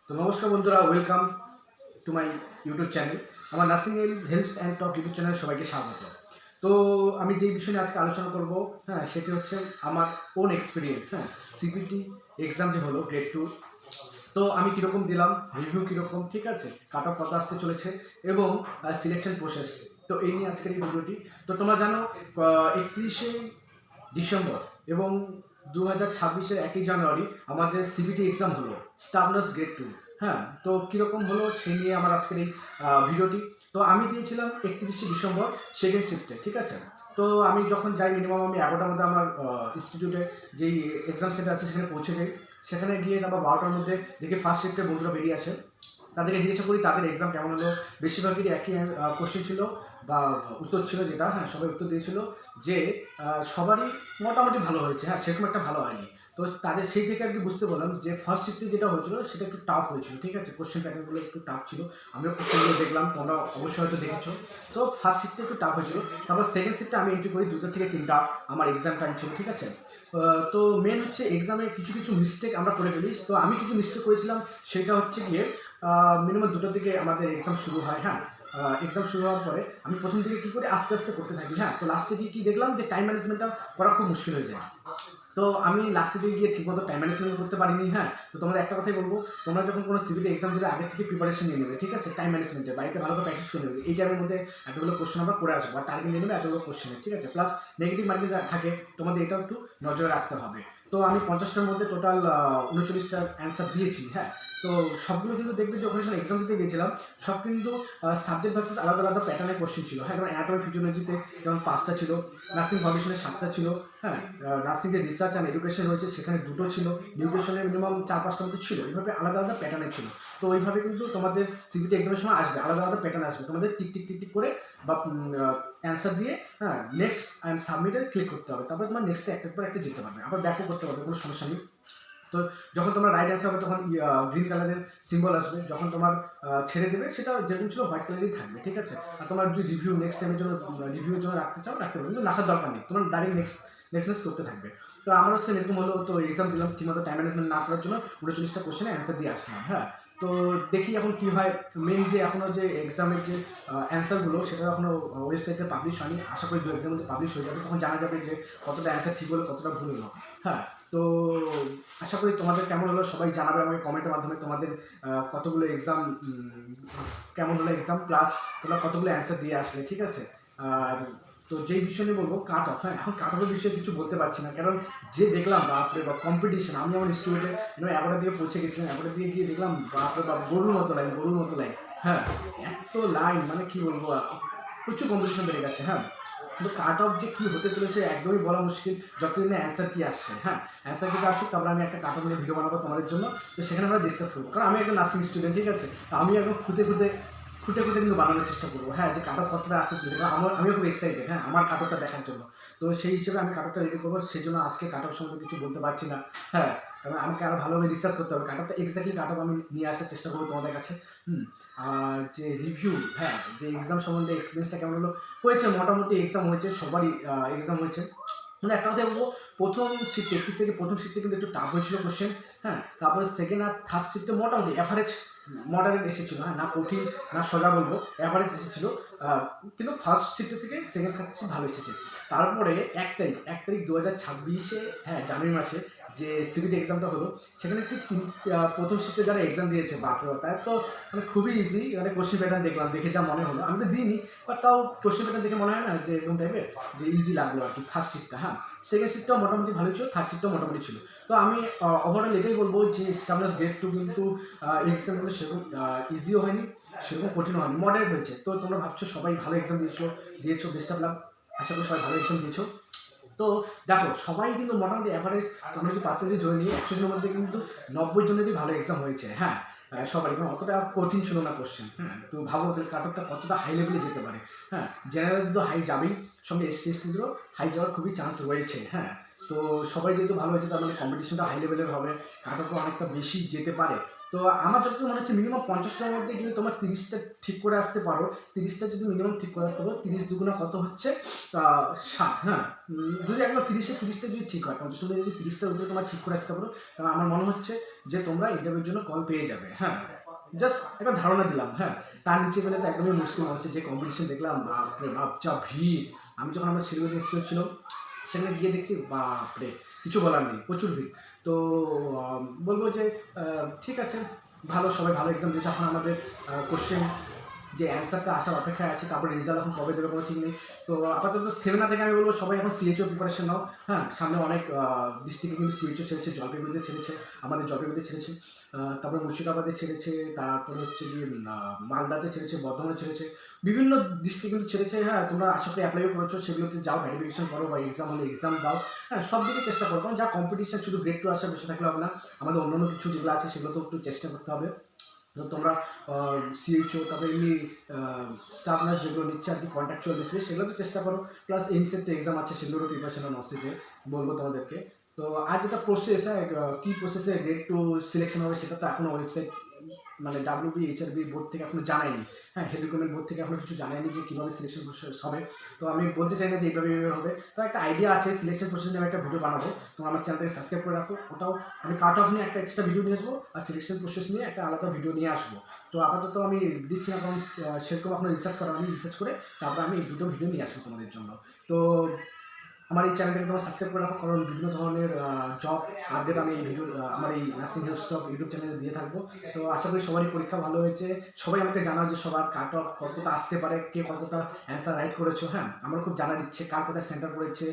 তো নমস্কার বন্ধুরা, welcome to my YouTube channel. আমার nursing helps and talk YouTube চ্যানেলে সবাইকে স্বাগত। তো আমি যেই বিষয় নিয়ে আজকে আলোচনা করব, সেটি হচ্ছে আমার ওন এক্সপিরিয়েন্স। সিপিটি এক্সাম যে হলো গ্রেড 2, তো আমি কীরকম দিলাম, রিভিউ কীরকম, ঠিক আছে, কাট অফ কত আসতে চলেছে এবং সিলেকশন প্রসেস। তো এই নিয়ে আজকের এই ভিডিওটি। তো তোমরা জানো 31শে ডিসেম্বর এবং 2026-এর 1 জানুয়ারি আমাদের সিবিটি এক্সাম হলো, স্টাফ নার্স গ্রেড 2। তো কীরকম হলো সেই নিয়ে আমার আজকের এই ভিডিওটি। তো আমি দিয়েছিলাম 31শে ডিসেম্বর সেকেন্ড শিফটে, ঠিক আছে। তো আমি যখন যাই, মিনিমাম আমি 11টার মধ্যে আমার ইনস্টিটিউটে যেই এক্সাম সেন্টার আছে সেখানে পৌঁছে যাই। সেখানে গিয়ে তারপর 12টার মধ্যে দেখি ফার্স্ট শিফটে বন্ধুরা বেরিয়ে আসে। তাদেরকে জিজ্ঞাসা করি তাদের এক্সাম কেমন হলো। বেশিরভাগই একই কোশ্চেন ছিল বা উত্তর ছিল, যেটা সবাই উত্তর দিয়েছিল যে সবারই মোটামুটি ভালো হয়েছে, সেরকম একটা ভালো হয়নি। তো তাদের সেই থেকে আর কি বুঝতে পারলাম যে ফার্স্ট শিফটে যেটা হয়েছিল সেটা একটু টাফ হয়েছিল, ঠিক আছে, কোশ্চেন প্যাটার্নগুলো একটু টাফ ছিল। আমিও কোশ্চেনগুলো দেখলাম, তোমরা অবশ্যই হয়তো দেখেছো। তো ফার্স্ট শিফটে একটু টাফ হয়েছিল। তারপর সেকেন্ড শিফটে আমি এন্ট্রি করি 2টা থেকে 3টা আমার এক্সাম টাইম ছিল, ঠিক আছে। তো মেন হচ্ছে এক্সামে কিছু কিছু মিস্টেক আমরা করে ফেলি। তো আমি কিছু মিস্টেক করেছিলাম, সেটা হচ্ছে গিয়ে মিনিমাম 2টা থেকে আমাদের এক্সাম শুরু হয়। এক্সাম শুরু হওয়ার পরে আমি প্রথম থেকে কী করে আস্তে আস্তে করতে থাকি। তো লাস্টে গিয়ে কী দেখলাম যে টাইম ম্যানেজমেন্টটা করা খুব মুশকিল হয়ে যায়। তো আমি লাস্টে দিকে গিয়ে ঠিকমতো টাইম ম্যানেজমেন্ট করতে পারিনি। তো তোমাদের একটা কথাই বলবো, তোমরা যখন কোনো সিভিল এক্সাম দিলে আগে থেকে প্রিপারেশন নিয়ে নেবে, ঠিক আছে, টাইম ম্যানেজমেন্টে বাড়িতে ভালো করে প্র্যাকটিস করে নেবে। এই টাইমের মধ্যে এতগুলো কোশ্চেন আমরা করে আসবো, আর টার্গেট নিয়ে নেবে এতগুলো কোশ্চেনের, ঠিক আছে। প্লাস নেগেটিভ মার্কিং থাকে, তোমাদের এটাও একটু নজরে রাখতে হবে। তো আমি 50টার মধ্যে টোটাল 39টা অ্যান্সার দিয়েছি। তো সবগুলো কিন্তু দেখবে যে ওখানে এক্সাম দিতে গিয়েছিলাম, সব কিন্তু সাবজেক্ট ভার্সেস আলাদা আলাদা প্যাটার্নের কোশ্চেন ছিল। যেমন অ্যানাটমি ফিজিওলজিতে যেমন 5টা ছিল, নার্সিং ফাউন্ডেশনে 7টা ছিল, নার্সিং যে রিসার্চ অ্যান্ড এডুকেশন রয়েছে সেখানে 2টো ছিল, নিউট্রিশনে মিনিমাম 4-5টা মতো ছিল। এইভাবে আলাদা আলাদা প্যাটার্নে ছিল। তো ওইভাবে কিন্তু তোমাদের সিবিটি এক্সামের সময় আসবে, আলাদা আলাদা প্যাটার্ন আসবে, তোমাদের টিক টিক টিক টিক করে বা অ্যান্সার দিয়ে নেক্সট অ্যান্ড সাবমিটে ক্লিক করতে হবে। তারপরে তোমার নেক্সটে একটার পর একটা যেতে পারবে, আবার ব্যাকও করতে পারবে, কোনো সমস্যা নেই। তো যখন তোমার রাইট অ্যান্সার হবে তখন গ্রিন কালারের সিম্বল আসবে, যখন তোমার ছেড়ে দেবে সেটা যেরকম ছিল হোয়াইট কালারই থাকবে, ঠিক আছে। আর তোমার যদি রিভিউ নেক্সট টাইমের জন্য রিভিউর জন্য রাখতে চাও রাখতে পারবে, কিন্তু রাখার দরকার নেই, তোমার ডাইরেক্ট নেক্সট করতে থাকবে। তো আমারও সেম এরকম হলো। তো এক্সাম দিলাম, ঠিকমতো টাইম ম্যানেজমেন্ট না করার জন্য 39টা কোশ্চেনে অ্যান্সার দিয়ে আসলাম। তো দেখি এখন কি হয়। মেন যে এখনও যে এক্সামের যে অ্যান্সারগুলো সেটা এখনও ওয়েবসাইটে পাবলিশ হয়নি, আশা করি 2-1 দিনের মধ্যে পাবলিশ হয়ে যাবে, তখন জানা যাবে যে কতটা অ্যান্সার ঠিক হলো কতটা ভুল হলো। তো আশা করি তোমাদের কেমন হলো সবাই জানাবে আমাকে কমেন্টের মাধ্যমে, তোমাদের কতগুলো এক্সাম কেমন হলো এক্সাম, প্লাস তোমরা কতগুলো অ্যান্সার দিয়ে আসলে, ঠিক আছে। আর তো যেই বিষয় নিয়ে বলবো কাট অফ। এখন কাট অফের বিষয়ে কিছু বলতে পারছি না, কারণ যে দেখলাম বাপরে বা কম্পিটিশন। আমি আমার ইনস্টিটিউটে 11টার দিকে পৌঁছে গেছিলাম, 11টার দিকে গিয়ে দেখলাম বাপরে বাপ গরুর মতো লাইন। এত লাইন, মানে কি বলবো, প্রচুর কম্পিটিশন বেড়ে গেছে। কিন্তু কাট অফ যে কী হতে চলেছে একদমই বলা মুশকিল, যতদিন না অ্যান্সার কি আসছে। অ্যান্সার কিটা আসুক, তারপরে আমি একটা কাট অফ নিয়ে ভিডিও বানাবো তোমাদের জন্য। তো সেখানে আমরা ডিসকাস করবো, কারণ আমি একটা নার্সিং স্টুডেন্ট, ঠিক আছে। আমি একদম খুঁতে কিন্তু বানানোর চেষ্টা করবো, যে কাট অফ কতটা আসতে চলেছে। কারণ আমিও খুব এক্সাইটেড, আমার কাট অফটা দেখার জন্য। তো সেই হিসেবে আমি কাট অফটা রেডি করবো, সেই জন্য আজকে কাট অফ সম্বন্ধে কিছু বলতে পারছি না। কারণ আমাকে আরও ভালোভাবে রিসার্চ করতে হবে। কাট অফটা এক্স্যাক্টলি কাট অফ আমি নিয়ে আসার চেষ্টা করবো তোমাদের কাছে। আর যে রিভিউ, যে এক্সাম সম্বন্ধে এক্সপিরিয়েন্সটা কেমন হয়েছে, মোটামুটি এক্সাম হয়েছে, সবারই এক্সাম হয়েছে। মানে একটা কথা বলবো, প্রথম শিফটে 31 থেকে প্রথম শিফটে কিন্তু একটু টাফ হয়েছিল কোশ্চেন। তারপরে সেকেন্ড আর থার্ড শিফটে মোটামুটি অ্যাভারেজ মডারেট এসেছিলো। না কঠিন না সোজা বলবো, অ্যাভারেজ এসেছিলো। কিন্তু ফার্স্ট শিফটে থেকে সেকেন্ড থার্ড শিফট ভালো এসেছে। তারপরে 1 তারিখ 2026-এ জানুয়ারি মাসে যে সিবিটি এক্সামটা হলো, সেখানে প্রথম শিফটে যারা এক্সাম দিয়েছে বাপরে তার তো মানে খুবই ইজি। মানে কোশ্চেন প্যাটার্ন দেখে যা মনে হলো, আমি তো দিইনি, বাট তাও কোশ্চেন প্যাটার্ন দেখে মনে হয় না যে এরকম টাইপের যে ইজি লাগলো আর কি ফার্স্ট শিফটটা। সেকেন্ড শিফটটাও মোটামুটি ভালো ছিল, থার্ড শিফটটাও মোটামুটি ছিল। তো আমি ওভারঅল এটাই বলবো যে স্টাফ নার্স গ্রেড 2 কিন্তু এক্সামগুলো সেরকম ইজিও হয়নি, সেরকম কঠিনও হয়নি, মডারেট হয়েছে। তো তোমরা ভাবছো সবাই ভালো এক্সাম দিয়েছো, বেস্ট অফ লাক। আশা করি সবাই ভালো এক্সাম দিয়েছো। তো দেখো সবাই কিন্তু মোটামুটি অ্যাভারেজ, তোমরা যদি পার্সেন্টেজ ধরে নিয়ে 100 জনের মধ্যে কিন্তু 90 জনেরই ভালো এক্সাম হয়েছে। সবারই, কারণ অতটা কঠিন ছিল না কোশ্চেন। তো ভাবো ওদের কাট অফটা কতটা হাই লেভেলে যেতে পারে। জেনারেল তো হাই যাবেই, সঙ্গে SC STদেরও হাই যাওয়ার খুবই চান্স রয়েছে। তো সবাই যেহেতু ভালো হয়েছে, তার মানে কম্পিটিশনটা হাই লেভেলের হবে, কাট অফও অনেকটা বেশি যেতে পারে। তো তো আমার যতটুকু মনে হচ্ছে মিনিমাম 50টার মধ্যে যদি তোমার 30টা ঠিক করে আসতে পারো, 30টা যদি মিনিমাম ঠিক করে আসতে পারো, 30 দুগুণা কত হচ্ছে 60, হ্যাঁ। যদি একবার 30টা যদি ঠিক হয়, 50টার মধ্যে যদি 30টার উপরে তোমার ঠিক করে আসতে পারো, তাহলে আমার মনে হচ্ছে যে তোমরা ইন্টারভিউর জন্য কল পেয়ে যাবে, হ্যাঁ। জাস্ট একটা ধারণা দিলাম, হ্যাঁ। তার নিচে গেলে তো একদমই মুশকিল মনে হচ্ছে, যে কম্পিটিশন দেখলাম, বাপরে বাপ যা ভিড়। আমি যখন আমার শিলিগুড়ি ইনস্টিটিউট ছিল সেখানে গিয়ে দেখছি বাপরে কিছু বলার নেই, প্রচুর ভিড়। তো বলবো যে ঠিক আছে, ভালো, সবাই ভালো এক্সাম দিয়েছে। এখন আমাদের কোশ্চেন যে অ্যান্সারটা আসার অপেক্ষায় আছে, তারপরে রেজাল্ট এখন কবে দেবে কোনো ঠিক নেই। তো আপাতত থেমে না থেকে আমি বলবো সবাই এখন সিএইচও প্রিপারেশন নাও, হ্যাঁ। সামনে অনেক ডিস্ট্রিক্টে কিন্তু সিএইচও ছেড়েছে, জলপাইগুড়িতে ছেড়েছে, আমাদের জলপাইগুড়িতে ছেড়েছে, তারপরে মুর্শিদাবাদে ছেড়েছে, তারপরে হচ্ছে গিয়ে মালদাতে ছেড়েছে, বর্ধমানে ছেড়েছে, বিভিন্ন ডিস্ট্রিক্ট কিন্তু ছেড়েছে, হ্যাঁ। তোমরা আশা করি অ্যাপ্লাইও করেছো, সেগুলোতে যাও, ভেরিফিকেশন করো, বা এক্সাম হলে এক্সাম দাও, হ্যাঁ। সব দিকে চেষ্টা করো, কারণ যা কম্পিটিশন, শুধু গ্রেড 2 আসার বেশি থাকলে হবে না, আমাদের অন্যান্য কিছু যেগুলো আছে সেগুলোতেও একটু চেষ্টা করতে হবে। তো তোমরা সিএইচও, তারপরে এমনি স্টাফ নার্স যেগুলো নিচ্ছে আর কি কন্ট্রাকচুয়াল বেসিসে, সেগুলো তো চেষ্টা করো। প্লাস এইমসের তো এক্সাম আছে, সেগুলোরও প্রিপারেশন নসিতে বলবো তোমাদেরকে। তো আর যেটা প্রসেস, কী প্রসেসে গ্রেড 2 সিলেকশন হবে সেটা তো এখনও ওয়েবসাইট, মানে ডাব্লিউবি এইচআরবি বোর্ড থেকে এখনো জানায়নি, হ্যাঁ। হেলথ রিক্রুটমেন্ট বোর্ড থেকে এখনো কিছু জানায়নি যে কীভাবে সিলেকশন প্রসেস হবে। তো আমি বলতে চাই না যে এইভাবে হবে। তো একটা আইডিয়া আছে, সিলেকশন প্রসেস নিয়ে আমি একটা ভিডিও বানাবো, তোমরা আমার চ্যানেলটাকে সাবস্ক্রাইব করে রাখো। ওটাও আমি কাট অফ নিয়ে একটা এক্সট্রা ভিডিও নিয়ে আসবো, আর সিলেকশন প্রসেস নিয়ে একটা আলাদা ভিডিও নিয়ে আসবো। তো আপাতত আমি দিচ্ছি না, কারণ সেরকম এখনো রিসার্চ করা, আমি রিসার্চ করে তারপর আমি এই দুটো ভিডিও নিয়ে আসবো তোমাদের জন্য। তো আমার এই চ্যানেলটাকে তোমার সাবস্ক্রাইব করে রাখো, কারণ বিভিন্ন ধরনের জব আপডেট আমি এই ভিডিও, আমার এই নার্সিং হেলথ স্টক ইউটিউব চ্যানেলে দিয়ে থাকবো। তো আশা করি সবারই পরীক্ষা ভালো হয়েছে, সবাই আমাকে জানাও যে সবার কাট অফ কতটা আসতে পারে, কে কতটা অ্যান্সার রাইট করেছো, হ্যাঁ। আমার খুব জানার ইচ্ছে কার কোথায় সেন্টার পড়েছে,